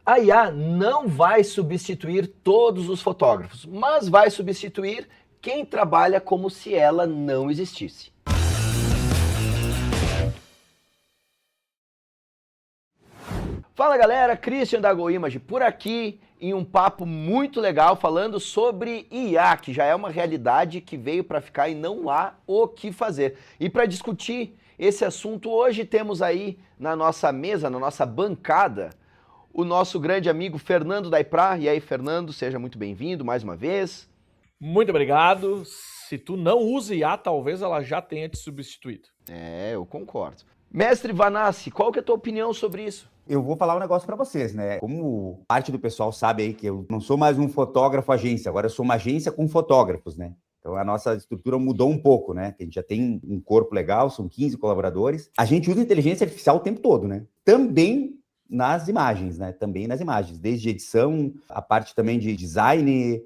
A IA não vai substituir todos os fotógrafos, mas vai substituir quem trabalha como se ela não existisse. Fala galera, Christian da GoImage por aqui em um papo muito legal falando sobre IA, que já é uma realidade que veio para ficar e não há o que fazer. E para discutir esse assunto, hoje temos aí na nossa mesa, na nossa bancada, o nosso grande amigo Fernando Daiprá. E aí, Fernando, seja muito bem-vindo mais uma vez. Muito obrigado. Se tu não usa IA, talvez ela já tenha te substituído. Eu concordo. Mestre Vanassi, qual que é a tua opinião sobre isso? Eu vou falar um negócio para vocês, né? Como parte do pessoal sabe aí que eu não sou mais um fotógrafo agência, agora eu sou uma agência com fotógrafos, né? Então a nossa estrutura mudou um pouco, né? A gente já tem um corpo legal, são 15 colaboradores. A gente usa inteligência artificial o tempo todo, né? Também nas imagens, né? Também nas imagens, desde edição, a parte também de design.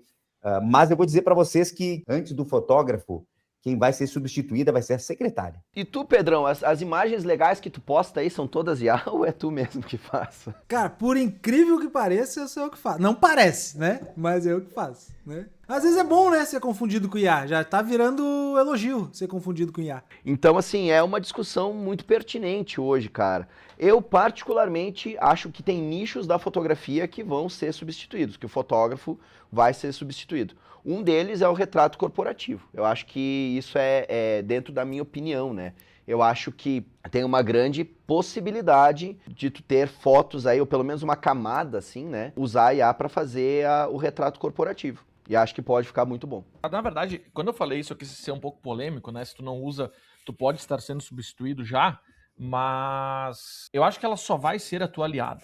Mas eu vou dizer para vocês que antes do fotógrafo, quem vai ser substituída vai ser a secretária. E tu, Pedrão, as imagens legais que tu posta aí são todas IA ou é tu mesmo que faz? Cara, por incrível que pareça, eu sou eu que faço. Não parece, né? Mas eu que faço, né? Às vezes é bom, né, ser confundido com IA. Já tá virando elogio ser confundido com IA. Então, assim, é uma discussão muito pertinente hoje, cara. Eu, particularmente, acho que tem nichos da fotografia que vão ser substituídos, que o fotógrafo vai ser substituído. Um deles é o retrato corporativo. Eu acho que isso é dentro da minha opinião, né? Eu acho que tem uma grande possibilidade de tu ter fotos aí, ou pelo menos uma camada, assim, né? Usar a IA para fazer o retrato corporativo. E acho que pode ficar muito bom. Na verdade, quando eu falei isso, eu quis ser um pouco polêmico, né? Se tu não usa, tu pode estar sendo substituído já, mas eu acho que ela só vai ser a tua aliada.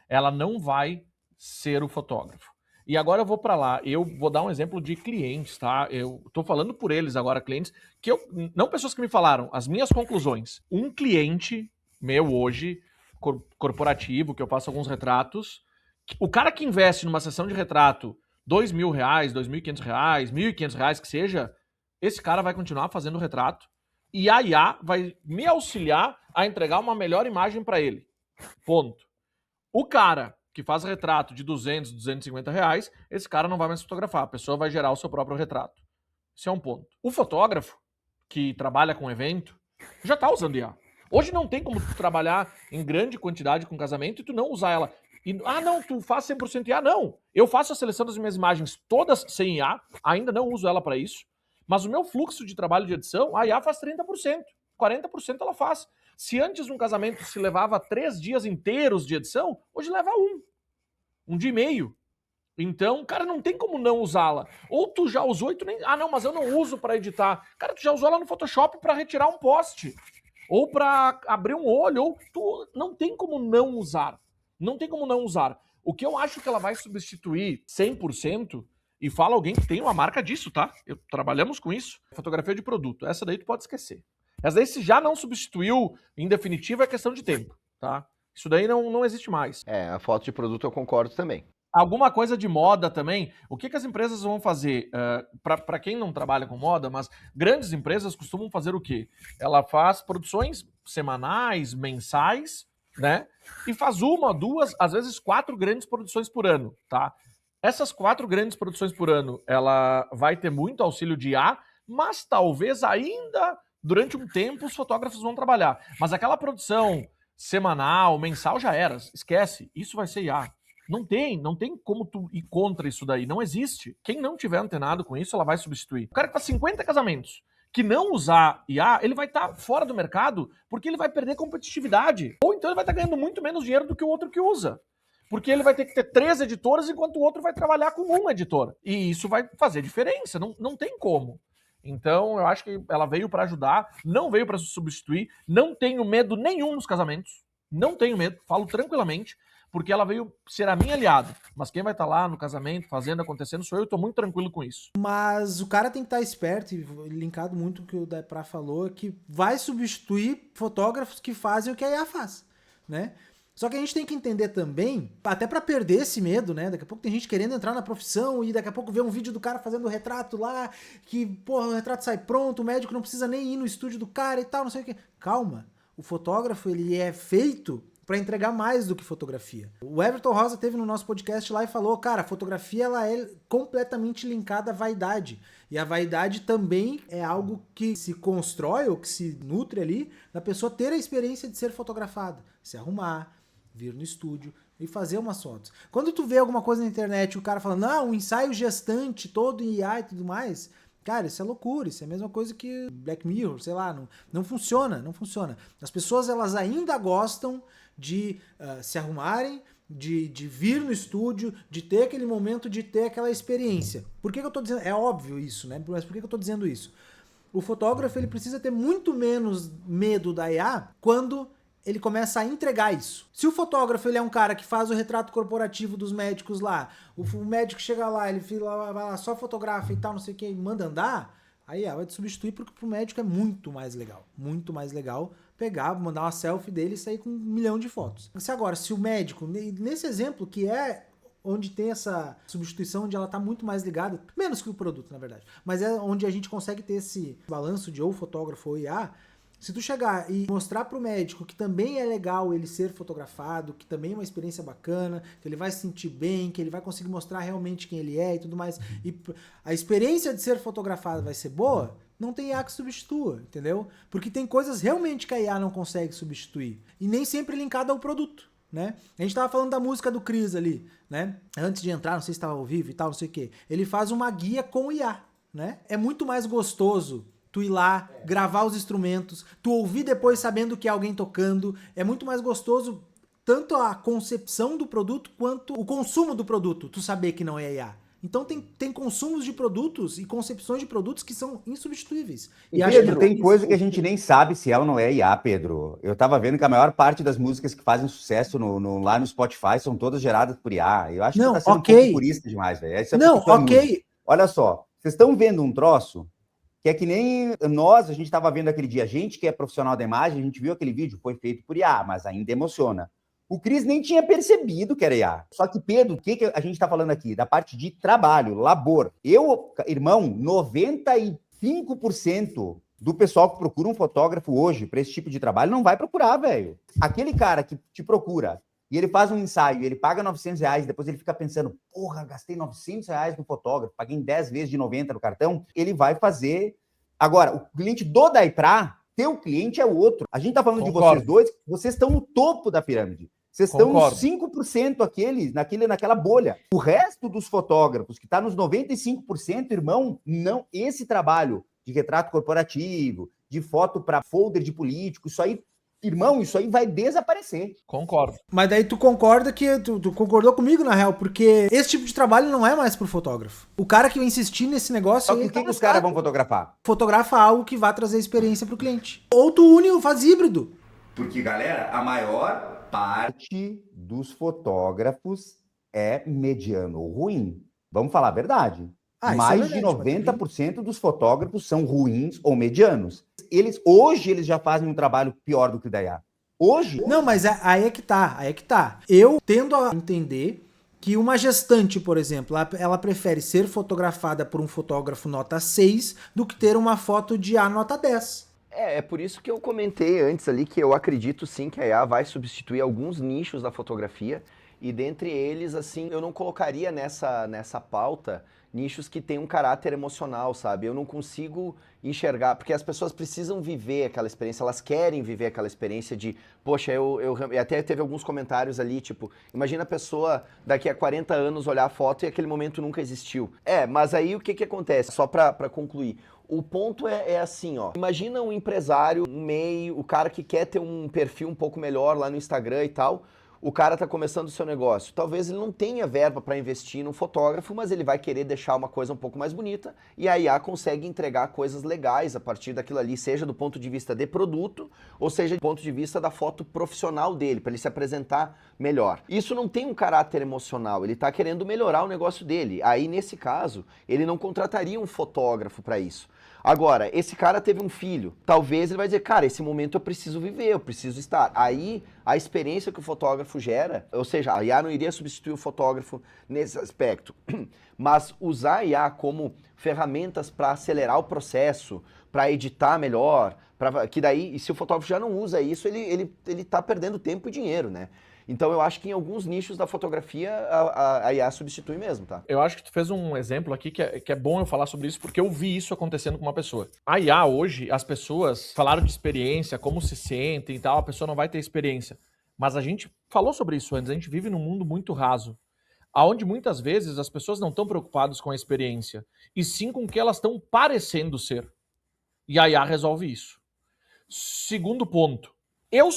Ela não vai ser o fotógrafo. E agora eu vou para lá, eu vou dar um exemplo de clientes, tá? Eu tô falando por eles agora, clientes, que não pessoas que me falaram, as minhas conclusões. Um cliente meu hoje, corporativo, que eu faço alguns retratos, o cara que investe numa sessão de retrato R$2.000, R$2.500, R$1.500 que seja, esse cara vai continuar fazendo retrato e a IA vai me auxiliar a entregar uma melhor imagem para ele. Ponto. O cara que faz retrato de R$200, R$250, esse cara não vai mais fotografar, a pessoa vai gerar o seu próprio retrato. Esse é um ponto. O fotógrafo que trabalha com evento já está usando IA. Hoje não tem como tu trabalhar em grande quantidade com casamento e tu não usar ela. Não, tu faz 100% IA. Não, eu faço a seleção das minhas imagens todas sem IA, ainda não uso ela para isso, mas o meu fluxo de trabalho de edição, a IA faz 30%, 40% ela faz. Se antes um casamento se levava 3 dias inteiros de edição, hoje leva um dia e meio. Então, cara, não tem como não usá-la. Ou tu já usou e tu nem... não, mas eu não uso para editar. Cara, tu já usou ela no Photoshop para retirar um poste. Ou para abrir um olho. Ou tu... Não tem como não usar. Não tem como não usar. O que eu acho que ela vai substituir 100%, e fala alguém que tem uma marca disso, tá? Trabalhamos com isso. Fotografia de produto. Essa daí tu pode esquecer. Essa daí, se já não substituiu, em definitivo, é questão de tempo, tá? Isso daí não existe mais. A foto de produto eu concordo também. Alguma coisa de moda também. O que as empresas vão fazer? Para quem não trabalha com moda, mas grandes empresas costumam fazer o quê? Ela faz produções semanais, mensais, né? E faz 1, 2, às vezes 4 grandes produções por ano, tá? Essas 4 grandes produções por ano, ela vai ter muito auxílio de IA, mas talvez ainda durante um tempo os fotógrafos vão trabalhar. Mas aquela produção semanal, mensal já era. Esquece, isso vai ser IA. Não tem como tu ir contra isso daí. Não existe. Quem não tiver antenado com isso, ela vai substituir. O cara que faz 50 casamentos, que não usar IA, ele vai estar fora do mercado porque ele vai perder competitividade. Ou então ele vai estar ganhando muito menos dinheiro do que o outro que usa. Porque ele vai ter que ter 3 editoras enquanto o outro vai trabalhar com uma editora. E isso vai fazer diferença. Não tem como. Então, eu acho que ela veio para ajudar, não veio para substituir. Não tenho medo nenhum nos casamentos. Não tenho medo, falo tranquilamente, porque ela veio ser a minha aliada. Mas quem vai estar lá no casamento, fazendo, acontecendo, sou eu, e tô muito tranquilo com isso. Mas o cara tem que estar esperto, e linkado muito com o que o Daiprá falou, que vai substituir fotógrafos que fazem o que a IA faz, né? Só que a gente tem que entender também, até pra perder esse medo, né? Daqui a pouco tem gente querendo entrar na profissão e daqui a pouco vê um vídeo do cara fazendo o retrato lá, que, porra, o retrato sai pronto, o médico não precisa nem ir no estúdio do cara e tal, não sei o quê. Calma, o fotógrafo, ele é feito para entregar mais do que fotografia. O Everton Rosa teve no nosso podcast lá e falou, cara, a fotografia ela é completamente linkada à vaidade. E a vaidade também é algo que se constrói ou que se nutre ali da pessoa ter a experiência de ser fotografada, se arrumar, vir no estúdio e fazer umas fotos. Quando tu vê alguma coisa na internet, o cara fala, não, um ensaio gestante todo em IA e tudo mais, cara, isso é loucura, isso é a mesma coisa que Black Mirror, sei lá, não funciona, não funciona. As pessoas, elas ainda gostam de se arrumarem, de vir no estúdio, de ter aquele momento, de ter aquela experiência. Por que eu tô dizendo? É óbvio isso, né? Mas por que eu tô dizendo isso? O fotógrafo, ele precisa ter muito menos medo da IA quando ele começa a entregar isso. Se o fotógrafo ele é um cara que faz o retrato corporativo dos médicos lá, o médico chega lá, ele vai lá, só fotografa e tal, não sei o que, e manda andar, aí vai te substituir porque pro médico é muito mais legal pegar, mandar uma selfie dele e sair com 1 milhão de fotos. Se o médico, nesse exemplo que é onde tem essa substituição, onde ela tá muito mais ligada, menos que o produto, na verdade, mas é onde a gente consegue ter esse balanço de ou fotógrafo ou IA. Se tu chegar e mostrar pro médico que também é legal ele ser fotografado, que também é uma experiência bacana, que ele vai se sentir bem, que ele vai conseguir mostrar realmente quem ele é e tudo mais, e a experiência de ser fotografado vai ser boa, não tem IA que substitua, entendeu? Porque tem coisas realmente que a IA não consegue substituir. E nem sempre linkada ao produto, né? A gente tava falando da música do Cris ali, né? Antes de entrar, não sei se estava ao vivo e tal, não sei o quê. Ele faz uma guia com IA, né? É muito mais gostoso tu ir lá, gravar os instrumentos, tu ouvir depois sabendo que é alguém tocando, é muito mais gostoso tanto a concepção do produto quanto o consumo do produto, tu saber que não é IA. Então tem consumos de produtos e concepções de produtos que são insubstituíveis. E Pedro, tem coisa que a gente nem sabe se é ou não é IA, Pedro. Eu tava vendo que a maior parte das músicas que fazem sucesso lá no Spotify são todas geradas por IA. Eu acho que tá sendo um pouco purista demais, velho. Olha só, vocês estão vendo um troço que é que nem nós, a gente estava vendo aquele dia, a gente que é profissional da imagem, a gente viu aquele vídeo, foi feito por IA, mas ainda emociona. O Cris nem tinha percebido que era IA. Só que, Pedro, o que a gente está falando aqui? Da parte de trabalho, labor. Irmão, 95% do pessoal que procura um fotógrafo hoje para esse tipo de trabalho não vai procurar, velho. Aquele cara que te procura e ele faz um ensaio, ele paga R$900, depois ele fica pensando, porra, gastei R$900 no fotógrafo, paguei em 10 vezes de 90 no cartão, ele vai fazer. Agora, o cliente do Daiprá, teu cliente é o outro. A gente tá falando de vocês dois, vocês estão no topo da pirâmide. Vocês estão nos 5% naquela bolha. O resto dos fotógrafos, que está nos 95%, irmão, não, esse trabalho de retrato corporativo, de foto para folder de político, isso aí, irmão, isso aí vai desaparecer. Concordo. Mas daí tu concorda que... Tu concordou comigo, na real, porque esse tipo de trabalho não é mais pro fotógrafo. O cara que vai insistir nesse negócio... Só que o que os caras vão fotografar? Fotografa algo que vai trazer experiência pro cliente. Ou tu une ou faz híbrido. Porque, galera, a maior parte dos fotógrafos é mediano ou ruim. Vamos falar a verdade. Mais de 90% dos fotógrafos são ruins ou medianos. Hoje eles já fazem um trabalho pior do que o da IA. Hoje? Não, mas aí é que tá. Eu tendo a entender que uma gestante, por exemplo, ela prefere ser fotografada por um fotógrafo nota 6 do que ter uma foto de A nota 10. É por isso que eu comentei antes ali que eu acredito sim que a IA vai substituir alguns nichos da fotografia e dentre eles, assim, eu não colocaria nessa pauta nichos que têm um caráter emocional, sabe? Eu não consigo enxergar, porque as pessoas precisam viver aquela experiência, elas querem viver aquela experiência de, poxa, eu até teve alguns comentários ali, tipo, imagina a pessoa daqui a 40 anos olhar a foto e aquele momento nunca existiu. Mas aí o que acontece? Só pra concluir. O ponto é assim, ó. Imagina um empresário, um MEI, o cara que quer ter um perfil um pouco melhor lá no Instagram e tal. O cara tá começando o seu negócio. Talvez ele não tenha verba para investir num fotógrafo, mas ele vai querer deixar uma coisa um pouco mais bonita e a IA consegue entregar coisas legais a partir daquilo ali, seja do ponto de vista de produto, ou seja do ponto de vista da foto profissional dele, para ele se apresentar melhor. Isso não tem um caráter emocional, ele tá querendo melhorar o negócio dele. Aí, nesse caso, ele não contrataria um fotógrafo para isso. Agora, esse cara teve um filho. Talvez ele vai dizer, cara, esse momento eu preciso viver, eu preciso estar. Aí, a experiência que o fotógrafo gera, ou seja, a IA não iria substituir o fotógrafo nesse aspecto, mas usar a IA como ferramentas para acelerar o processo, para editar melhor, que daí, e se o fotógrafo já não usa isso, ele tá perdendo tempo e dinheiro, né? Então eu acho que em alguns nichos da fotografia a IA substitui mesmo, tá? Eu acho que tu fez um exemplo aqui que é bom eu falar sobre isso, porque eu vi isso acontecendo com uma pessoa. A IA hoje, as pessoas falaram de experiência, como se sentem e tal, a pessoa não vai ter experiência. Mas a gente falou sobre isso antes, a gente vive num mundo muito raso, onde muitas vezes as pessoas não estão preocupadas com a experiência, e sim com o que elas estão parecendo ser. E a IA resolve isso. Segundo ponto, eu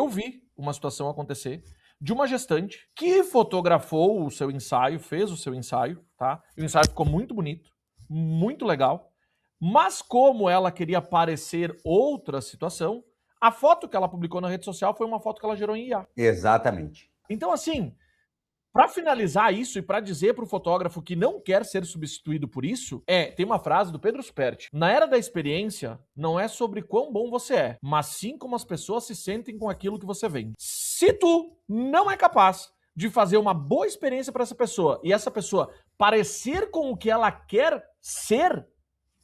vi uma situação acontecer de uma gestante que fotografou o seu ensaio, fez o seu ensaio, tá? E o ensaio ficou muito bonito, muito legal, mas como ela queria parecer outra situação, a foto que ela publicou na rede social foi uma foto que ela gerou em IA. Exatamente. Então, assim, para finalizar isso e para dizer para o fotógrafo que não quer ser substituído por isso, tem uma frase do Pedro Superti. Na era da experiência, não é sobre quão bom você é, mas sim como as pessoas se sentem com aquilo que você vende. Se tu não é capaz de fazer uma boa experiência para essa pessoa e essa pessoa parecer com o que ela quer ser,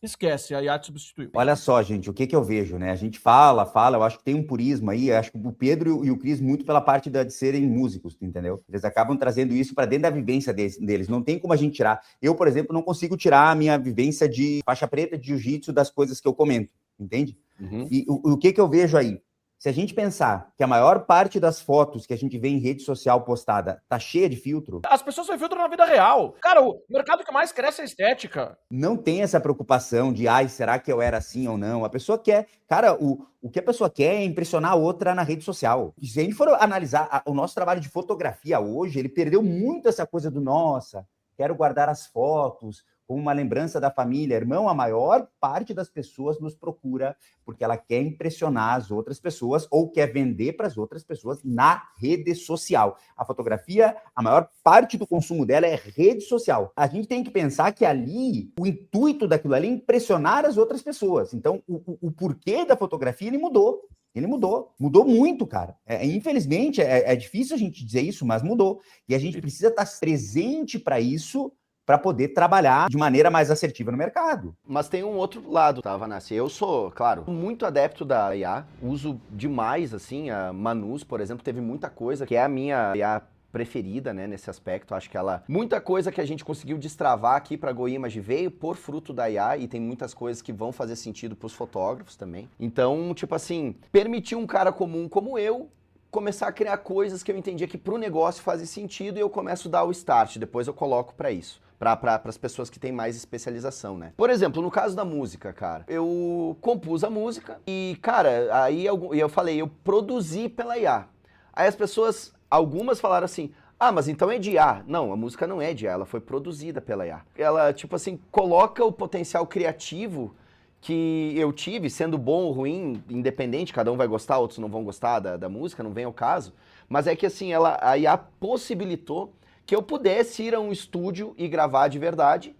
esquece, a IA te substituiu. Olha só, gente, o que eu vejo, né? A gente fala, eu acho que tem um purismo aí, acho que o Pedro e o Cris muito pela parte de serem músicos, entendeu? Eles acabam trazendo isso para dentro da vivência deles, não tem como a gente tirar. Eu, por exemplo, não consigo tirar a minha vivência de faixa preta, de jiu-jitsu, das coisas que eu comento, entende? Uhum. E o que eu vejo aí? Se a gente pensar que a maior parte das fotos que a gente vê em rede social postada tá cheia de filtro... As pessoas só filtram na vida real. Cara, o mercado que mais cresce é a estética. Não tem essa preocupação de, será que eu era assim ou não? A pessoa quer... Cara, o que a pessoa quer é impressionar a outra na rede social. E se a gente for analisar o nosso trabalho de fotografia hoje, ele perdeu muito essa coisa do, nossa, quero guardar as fotos como uma lembrança da família. Irmão, a maior parte das pessoas nos procura porque ela quer impressionar as outras pessoas ou quer vender para as outras pessoas na rede social. A fotografia, a maior parte do consumo dela é rede social. A gente tem que pensar que ali, o intuito daquilo ali é impressionar as outras pessoas. Então, o porquê da fotografia, ele mudou. Ele mudou muito, cara. Infelizmente, é difícil a gente dizer isso, mas mudou. E a gente precisa estar presente para isso, para poder trabalhar de maneira mais assertiva no mercado. Mas tem um outro lado, tá, Vanassi? Eu sou, claro, muito adepto da IA, uso demais, assim, a Manus, por exemplo, teve muita coisa, que é a minha IA preferida, né, nesse aspecto. Acho que muita coisa que a gente conseguiu destravar aqui para GoImage veio por fruto da IA, e tem muitas coisas que vão fazer sentido para os fotógrafos também. Então, tipo assim, permitir um cara comum como eu começar a criar coisas que eu entendia que pro negócio fazem sentido, e eu começo a dar o start, depois eu coloco para isso. Para as pessoas que têm mais especialização, né? Por exemplo, no caso da música, cara, eu compus a música e, cara, aí eu falei, eu produzi pela IA. Aí as pessoas, algumas falaram assim, mas então é de IA. Não, a música não é de IA, ela foi produzida pela IA. Ela, tipo assim, coloca o potencial criativo que eu tive, sendo bom ou ruim, independente, cada um vai gostar, outros não vão gostar da música, não vem ao caso. Mas é que assim, a IA possibilitou que eu pudesse ir a um estúdio e gravar de verdade,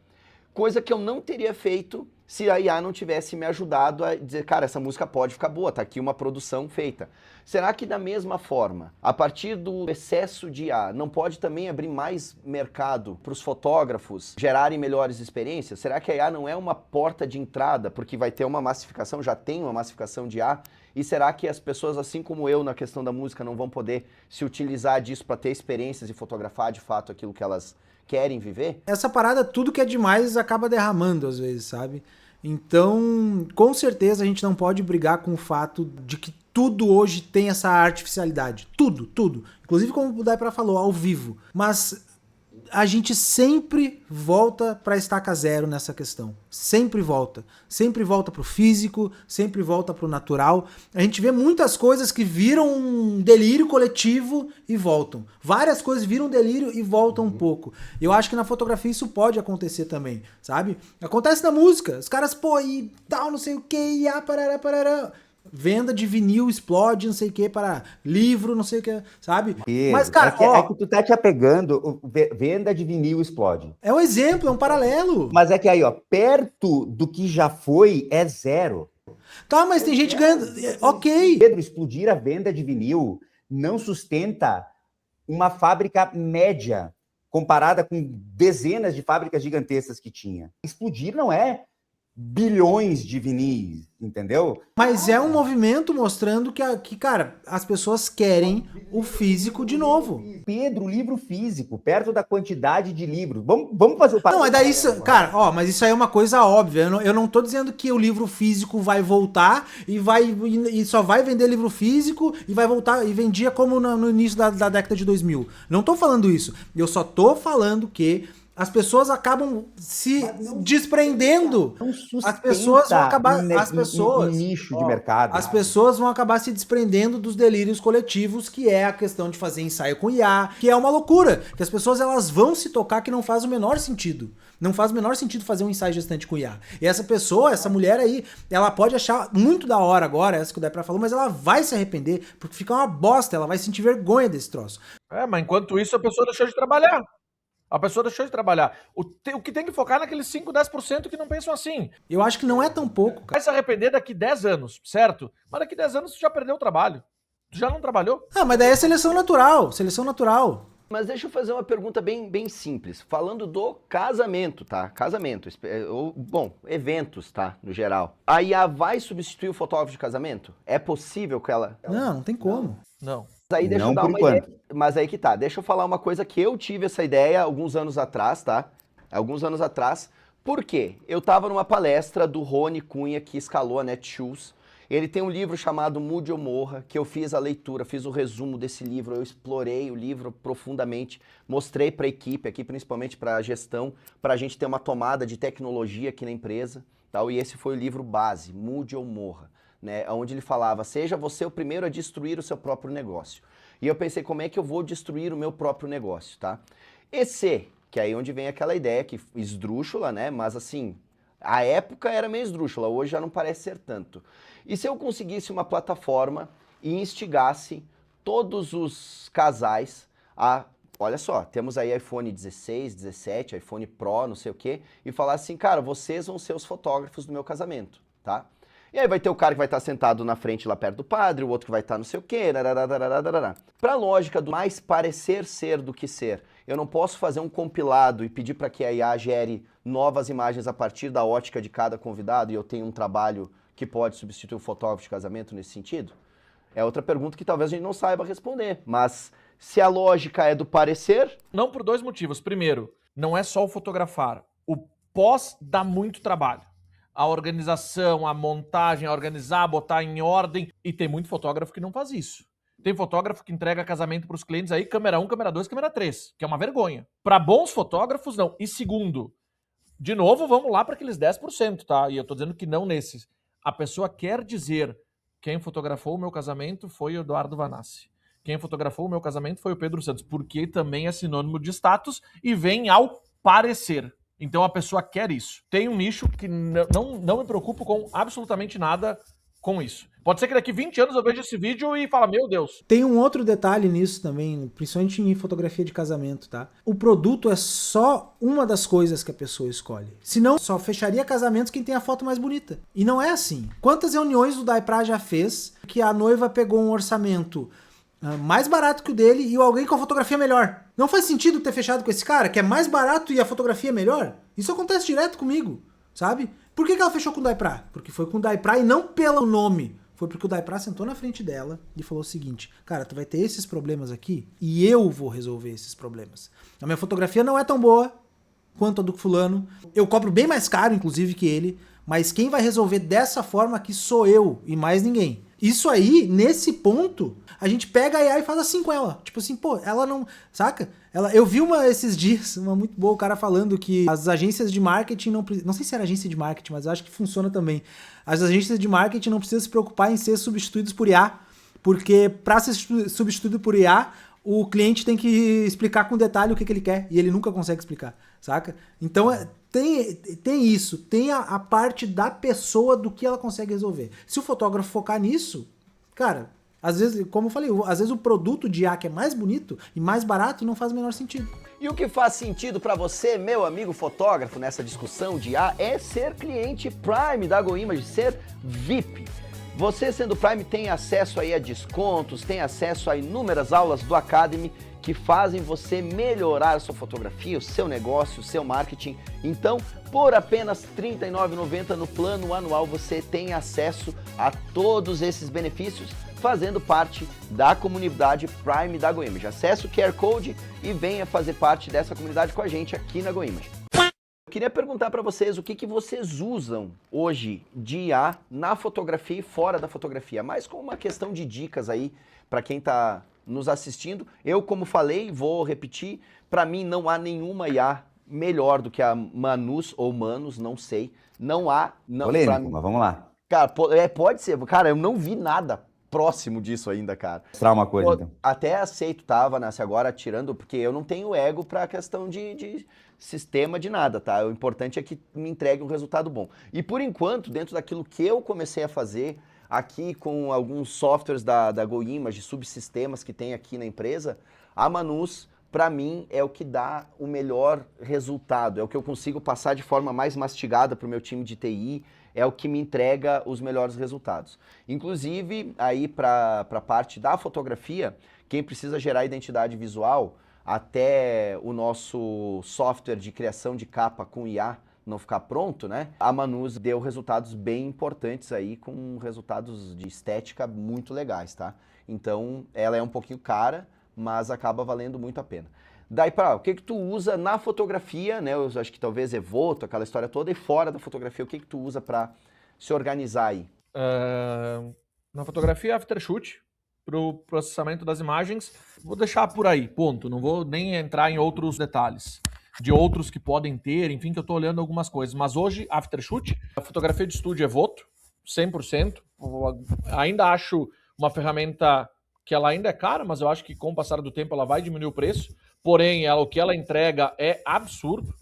coisa que eu não teria feito se a IA não tivesse me ajudado a dizer, cara, essa música pode ficar boa, tá aqui uma produção feita. Será que da mesma forma, a partir do excesso de IA, não pode também abrir mais mercado para os fotógrafos gerarem melhores experiências? Será que a IA não é uma porta de entrada, porque vai ter uma massificação, já tem uma massificação de IA? E será que as pessoas, assim como eu na questão da música, não vão poder se utilizar disso para ter experiências e fotografar de fato aquilo que elas querem viver? Essa parada, tudo que é demais acaba derramando às vezes, sabe? Então, com certeza a gente não pode brigar com o fato de que tudo hoje tem essa artificialidade. Tudo. Inclusive, como o Daipra falou, ao vivo. Mas a gente sempre volta para estaca zero nessa questão. Sempre volta. Sempre volta pro físico, sempre volta pro natural. A gente vê muitas coisas que viram um delírio coletivo e voltam. Várias coisas viram delírio e voltam um pouco. Eu acho que na fotografia isso pode acontecer também, sabe? Acontece na música. Os caras, e tal, não sei o que, parará. Venda de vinil explode, não sei o que, para livro, não sei o que, sabe? Pedro, Mas, cara, é que tu tá te apegando, venda de vinil explode. é um exemplo, é um paralelo. Mas é que aí, ó, perto do que já foi, é zero. Tá, mas tem gente ganhando. Ok. Pedro, explodir a venda de vinil não sustenta uma fábrica média comparada com dezenas de fábricas gigantescas que tinha. Explodir não é bilhões de vinis, entendeu? Mas é um movimento mostrando que, cara, as pessoas querem o físico de novo. Pedro, livro físico, perto da quantidade de livros. Vamos fazer o Não, mas daí isso, cara, ó, mas isso aí é uma coisa óbvia. Eu não tô dizendo que o livro físico vai voltar e só vai vender livro físico e vai voltar e vendia como no início da década de 2000. Não tô falando isso. Eu só tô falando que as pessoas acabam se desprendendo. As pessoas vão acabar. Um nicho de mercado. As pessoas vão acabar se desprendendo dos delírios coletivos, que é a questão de fazer ensaio com IA, que é uma loucura. Que as pessoas elas vão se tocar que não faz o menor sentido. Não faz o menor sentido fazer um ensaio gestante com IA. E essa pessoa, essa mulher aí, ela pode achar muito da hora agora, essa que o Depra falou, mas ela vai se arrepender, porque fica uma bosta, ela vai sentir vergonha desse troço. Mas enquanto isso a pessoa deixou de trabalhar. A pessoa deixou de trabalhar. O que tem que focar é naqueles 5, 10% que não pensam assim. Eu acho que não é tão pouco, cara. Vai se arrepender daqui 10 anos, certo? Mas daqui 10 anos tu já perdeu o trabalho. Tu já não trabalhou? Ah, mas daí é seleção natural, seleção natural. Mas deixa eu fazer uma pergunta bem simples. Falando do casamento, tá? Casamento. Bom, eventos, tá? No geral. A IA vai substituir o fotógrafo de casamento? É possível que ela... Não tem como. Não. Aí deixa eu dar uma ideia. Mas aí que tá. Deixa eu falar uma coisa que eu tive essa ideia alguns anos atrás, tá? Alguns anos atrás. Por quê? Eu tava numa palestra do Rony Cunha, que escalou a Netshoes. Ele tem um livro chamado Mude ou Morra, que eu fiz a leitura, fiz o resumo desse livro, eu explorei o livro profundamente, mostrei para a equipe aqui, principalmente para a gestão, para a gente ter uma tomada de tecnologia aqui na empresa, tal. E esse foi o livro base, Mude ou Morra, né? Onde ele falava, seja você o primeiro a destruir o seu próprio negócio. E eu pensei, como é que eu vou destruir o meu próprio negócio, tá? Que é aí onde vem aquela ideia que esdrúxula, né? Mas assim, a época era meio esdrúxula, hoje já não parece ser tanto. E se eu conseguisse uma plataforma e instigasse todos os casais a... Olha só, temos aí iPhone 16, 17, iPhone Pro, não sei o quê, e falar assim, cara, vocês vão ser os fotógrafos do meu casamento, tá? E aí vai ter o cara que vai estar sentado na frente lá perto do padre, o outro que vai estar não sei o quê, para a lógica do mais parecer ser do que ser. Eu não posso fazer um compilado e pedir para que a IA gere novas imagens a partir da ótica de cada convidado e eu tenho um trabalho que pode substituir o fotógrafo de casamento nesse sentido? É outra pergunta que talvez a gente não saiba responder, mas se a lógica é do parecer... Não, por dois motivos. Primeiro, não é só o fotografar. O pós dá muito trabalho. A organização, a montagem, a organizar, botar em ordem. E tem muito fotógrafo que não faz isso. Tem fotógrafo que entrega casamento para os clientes aí, câmera 1, câmera 2, câmera 3, que é uma vergonha. Para bons fotógrafos, não. E segundo, de novo, vamos lá para aqueles 10%, tá? E eu tô dizendo que não nesses. A pessoa quer dizer, quem fotografou o meu casamento foi o Eduardo Vanassi. Quem fotografou o meu casamento foi o Pedro Santos, porque também é sinônimo de status e vem ao parecer. Então a pessoa quer isso. Tem um nicho que não me preocupo com absolutamente nada com isso. Pode ser que daqui 20 anos eu veja esse vídeo e fala, meu Deus. Tem um outro detalhe nisso também, principalmente em fotografia de casamento, tá? O produto é só uma das coisas que a pessoa escolhe. Senão, só fecharia casamentos quem tem a foto mais bonita. E não é assim. Quantas reuniões o Daiprá já fez que a noiva pegou um orçamento mais barato que o dele e alguém com a fotografia melhor? Não faz sentido ter fechado com esse cara, que é mais barato e a fotografia é melhor? Isso acontece direto comigo, sabe? Por que ela fechou com o Daiprá? Porque foi com o Daiprá e não pelo nome. Foi porque o Daiprá sentou na frente dela e falou o seguinte, cara, tu vai ter esses problemas aqui e eu vou resolver esses problemas. A minha fotografia não é tão boa quanto a do fulano. Eu cobro bem mais caro, inclusive, que ele, mas quem vai resolver dessa forma aqui sou eu e mais ninguém. Isso aí, nesse ponto, a gente pega a IA e faz assim com ela. Tipo assim, pô, ela não... Saca? Eu vi esses dias, uma muito boa, o cara falando que as agências de marketing não sei se era agência de marketing, mas eu acho que funciona também. As agências de marketing não precisam se preocupar em ser substituídos por IA, porque para ser substituído por IA, o cliente tem que explicar com detalhe o que ele quer e ele nunca consegue explicar, saca? Então tem isso, tem a parte da pessoa do que ela consegue resolver. Se o fotógrafo focar nisso, cara, às vezes, como eu falei, às vezes o produto de IA que é mais bonito e mais barato não faz o menor sentido. E o que faz sentido para você, meu amigo fotógrafo, nessa discussão de IA é ser cliente Prime da GoImage, ser VIP. Você, sendo Prime, tem acesso aí a descontos, tem acesso a inúmeras aulas do Academy que fazem você melhorar a sua fotografia, o seu negócio, o seu marketing. Então, por apenas R$ 39,90 no plano anual, você tem acesso a todos esses benefícios, fazendo parte da comunidade Prime da GoImage. Acesse o QR Code e venha fazer parte dessa comunidade com a gente aqui na GoImage. Eu queria perguntar para vocês o que vocês usam hoje de IA na fotografia e fora da fotografia, mais como uma questão de dicas aí para quem está nos assistindo. Eu, como falei, vou repetir, para mim não há nenhuma IA melhor do que a Manus ou Manus, não sei. Não há. Não, polêmico, mas vamos lá. Cara, pode ser. Cara, eu não vi nada próximo disso ainda, cara. Mostrar uma coisa, então. Até aceito, tá, Vanessa, agora tirando, porque eu não tenho ego pra questão de sistema de nada, tá? O importante é que me entregue um resultado bom. E por enquanto, dentro daquilo que eu comecei a fazer aqui com alguns softwares da GoImage, subsistemas que tem aqui na empresa, a Manus, para mim, é o que dá o melhor resultado, é o que eu consigo passar de forma mais mastigada para o meu time de TI, é o que me entrega os melhores resultados. Inclusive, aí para a parte da fotografia, quem precisa gerar identidade visual, até o nosso software de criação de capa com IA não ficar pronto, né? A Manus deu resultados bem importantes aí, com resultados de estética muito legais, tá? Então, ela é um pouquinho cara, mas acaba valendo muito a pena. Daí para o que tu usa na fotografia, né? Eu acho que talvez Evoto, aquela história toda, e fora da fotografia, o que tu usa para se organizar aí? Na fotografia, Aftershoot, para o processamento das imagens. Vou deixar por aí, ponto. Não vou nem entrar em outros detalhes de outros que podem ter, enfim, que eu estou olhando algumas coisas. Mas hoje, Aftershoot, a fotografia de estúdio Evoto, 100%. Eu ainda acho uma ferramenta que ela ainda é cara, mas eu acho que com o passar do tempo ela vai diminuir o preço. Porém, o que ela entrega é absurdo.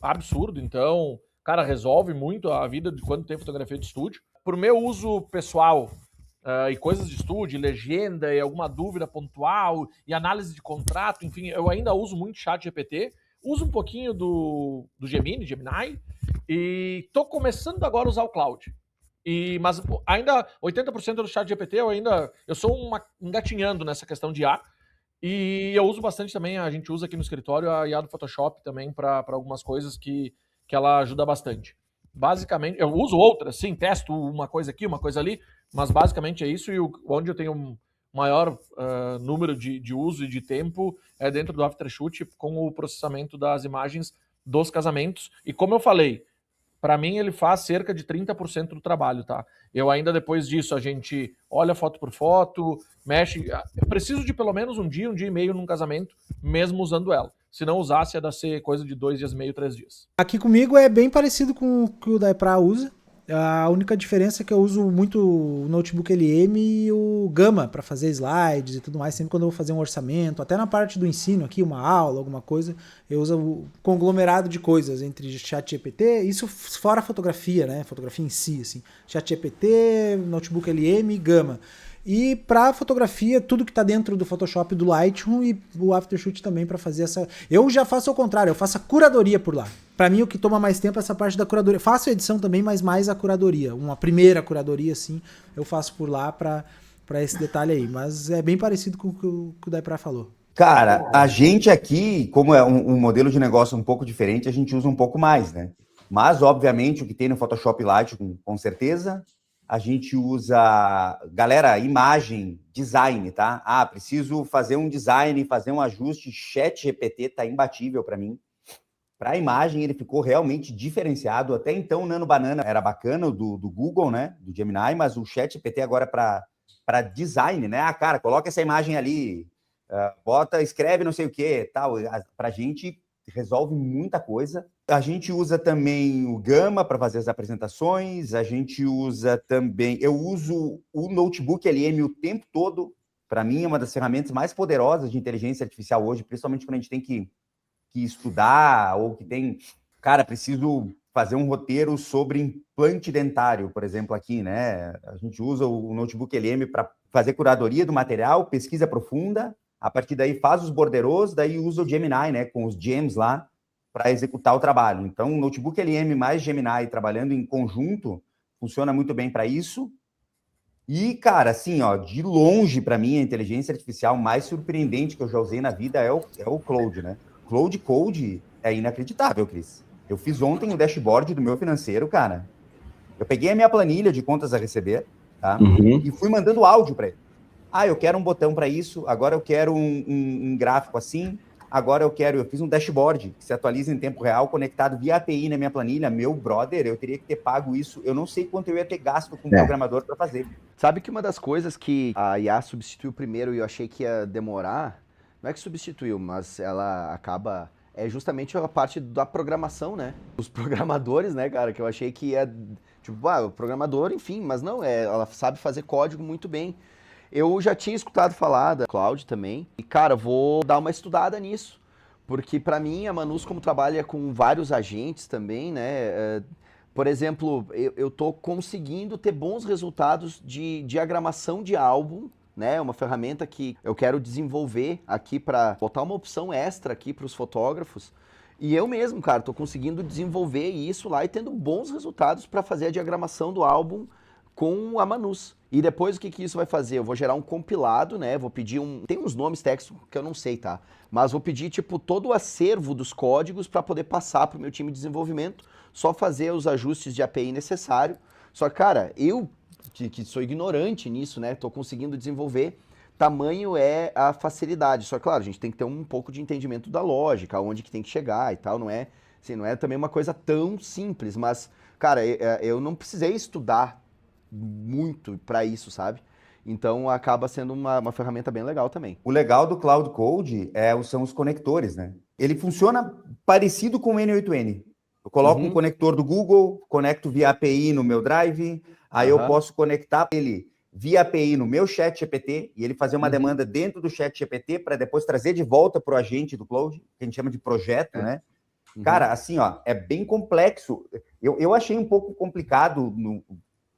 Então, cara, resolve muito a vida de quando tem fotografia de estúdio. Por meu uso pessoal e coisas de estúdio, legenda e alguma dúvida pontual e análise de contrato, enfim, eu ainda uso muito ChatGPT. Uso um pouquinho do Gemini, e tô começando agora a usar o Cloud. Mas ainda 80% do ChatGPT eu sou engatinhando nessa questão de IA. E eu uso bastante também, a gente usa aqui no escritório a IA do Photoshop também para algumas coisas que ela ajuda bastante. Basicamente, eu uso outras, sim, testo uma coisa aqui, uma coisa ali, mas basicamente é isso, e onde eu tenho um maior número de uso e de tempo é dentro do Aftershoot com o processamento das imagens dos casamentos. E como eu falei, para mim ele faz cerca de 30% do trabalho, tá? Eu ainda depois disso, a gente olha foto por foto, mexe. Eu preciso de pelo menos um dia e meio num casamento, mesmo usando ela. Se não usasse, ia ser coisa de 2 dias e meio, 3 dias. Aqui comigo é bem parecido com o que o Daipra usa. A única diferença é que eu uso muito o notebook LM e o Gamma para fazer slides e tudo mais, sempre quando eu vou fazer um orçamento, até na parte do ensino aqui, uma aula, alguma coisa, eu uso o conglomerado de coisas entre ChatGPT, isso fora a fotografia, né? Fotografia em si, assim. ChatGPT, notebook LM e Gamma. E para fotografia, tudo que está dentro do Photoshop do Lightroom e o Aftershoot também para fazer essa... Eu já faço ao contrário, eu faço a curadoria por lá. Para mim, o que toma mais tempo é essa parte da curadoria. Faço a edição também, mas mais a curadoria. Uma primeira curadoria, assim, eu faço por lá para esse detalhe aí. Mas é bem parecido com o que o Daipra falou. Cara, a gente aqui, como é um modelo de negócio um pouco diferente, a gente usa um pouco mais, né? Mas, obviamente, o que tem no Photoshop Lightroom, com certeza... A gente usa, galera, imagem, design, tá? Preciso fazer um design, fazer um ajuste. ChatGPT tá imbatível para mim. Para a imagem, ele ficou realmente diferenciado. Até então, o Nano Banana era bacana, do Google, né? Do Gemini, mas o ChatGPT agora para design, né? Cara, coloca essa imagem ali, escreve não sei o que, tal. Pra gente, resolve muita coisa. A gente usa também o Gamma para fazer as apresentações, a gente usa também... Eu uso o notebook LM o tempo todo, para mim, é uma das ferramentas mais poderosas de inteligência artificial hoje, principalmente quando a gente tem que estudar ou que tem... Cara, preciso fazer um roteiro sobre implante dentário, por exemplo, aqui, né? A gente usa o Notebook LM para fazer curadoria do material, pesquisa profunda, a partir daí faz os borderôs, daí usa o Gemini, né, com os gems lá, para executar o trabalho. Então, o Notebook LM mais Gemini trabalhando em conjunto funciona muito bem para isso. E, cara, assim, ó, de longe, para mim, a inteligência artificial mais surpreendente que eu já usei na vida é o Claude, né? Claude Code é inacreditável, Cris. Eu fiz ontem o dashboard do meu financeiro, cara. Eu peguei a minha planilha de contas a receber, tá? E fui mandando áudio para ele. Ah, eu quero um botão para isso, agora eu quero um gráfico assim, agora eu fiz um dashboard que se atualiza em tempo real, conectado via API na minha planilha. Meu brother, eu teria que ter pago isso. Eu não sei quanto eu ia ter gasto com um programador para fazer. Sabe que uma das coisas que a IA substituiu primeiro e eu achei que ia demorar, não é que substituiu, mas ela acaba... É justamente a parte da programação, né? Os programadores, né, cara, que eu achei que ia... Tipo, o programador, enfim, mas não, ela sabe fazer código muito bem. Eu já tinha escutado falar da Cloud também, e, cara, vou dar uma estudada nisso, porque para mim a Manus, como trabalha com vários agentes também, né, por exemplo, eu tô conseguindo ter bons resultados de diagramação de álbum, né, uma ferramenta que eu quero desenvolver aqui para botar uma opção extra aqui para os fotógrafos, e eu mesmo, cara, tô conseguindo desenvolver isso lá e tendo bons resultados para fazer a diagramação do álbum com a Manus. E depois o que isso vai fazer? Eu vou gerar um compilado, né? Vou pedir tem uns nomes técnicos que eu não sei, tá? Mas vou pedir, tipo, todo o acervo dos códigos para poder passar para o meu time de desenvolvimento, só fazer os ajustes de API necessário. Só que, cara, eu, que sou ignorante nisso, né? Tô conseguindo desenvolver. Tamanho é a facilidade. Só que, claro, a gente tem que ter um pouco de entendimento da lógica, aonde que tem que chegar e tal. Não é, assim, não é também uma coisa tão simples, mas, cara, eu não precisei estudar muito para isso, sabe? Então acaba sendo uma ferramenta bem legal também. O legal do Cloud Code são os conectores, né? Ele funciona parecido com o N8N. Eu coloco um conector do Google, conecto via API no meu Drive, aí eu posso conectar ele via API no meu ChatGPT e ele fazer uma demanda dentro do ChatGPT para depois trazer de volta para o agente do Cloud, que a gente chama de projeto, né? Cara, assim, ó, é bem complexo. Eu achei um pouco complicado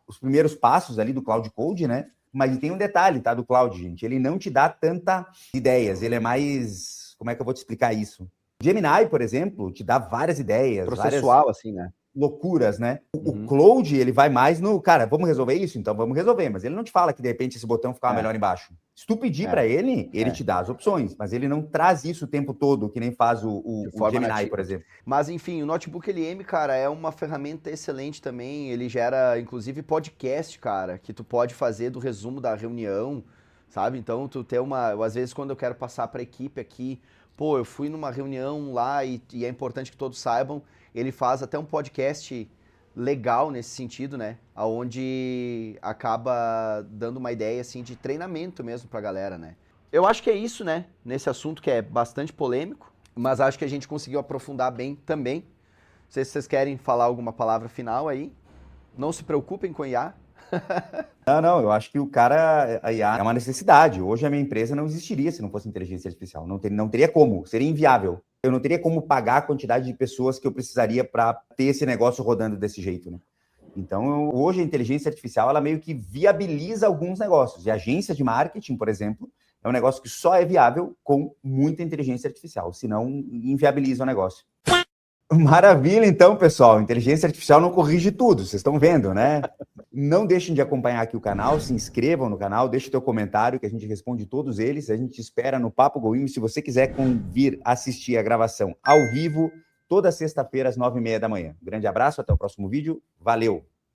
os primeiros passos ali do Cloud Code, né? Mas tem um detalhe, tá, do Cloud, gente. Ele não te dá tanta ideias, ele é mais... Como é que eu vou te explicar isso? Gemini, por exemplo, te dá várias ideias. Processual, assim, né? Loucuras, né? O Cloud, ele vai mais no... Cara, vamos resolver isso? Então vamos resolver. Mas ele não te fala que, de repente, esse botão ficava melhor embaixo. Se tu pedir para ele, ele te dá as opções. Mas ele não traz isso o tempo todo, que nem faz o Gemini, nativa, por exemplo. Mas, enfim, o Notebook LM, cara, é uma ferramenta excelente também. Ele gera, inclusive, podcast, cara, que tu pode fazer do resumo da reunião, sabe? Então, tu tem às vezes, quando eu quero passar para a equipe aqui, pô, eu fui numa reunião lá e é importante que todos saibam, ele faz até um podcast legal nesse sentido, né? Onde acaba dando uma ideia, assim, de treinamento mesmo pra galera, né? Eu acho que é isso, né? Nesse assunto que é bastante polêmico, mas acho que a gente conseguiu aprofundar bem também. Não sei se vocês querem falar alguma palavra final aí. Não se preocupem com IA. Não, eu acho que a IA é uma necessidade. Hoje a minha empresa não existiria se não fosse inteligência artificial. Não teria como, seria inviável. Eu não teria como pagar a quantidade de pessoas que eu precisaria para ter esse negócio rodando desse jeito, né? Então, hoje a inteligência artificial, ela meio que viabiliza alguns negócios. E a agência de marketing, por exemplo, é um negócio que só é viável com muita inteligência artificial, senão inviabiliza o negócio. Maravilha, então, pessoal. Inteligência artificial não corrige tudo, vocês estão vendo, né? Não deixem de acompanhar aqui o canal, se inscrevam no canal, deixe teu comentário que a gente responde todos eles. A gente espera no Papo Goinho. Se você quiser vir assistir a gravação ao vivo, toda sexta-feira às 9h30 da manhã. Grande abraço, até o próximo vídeo. Valeu!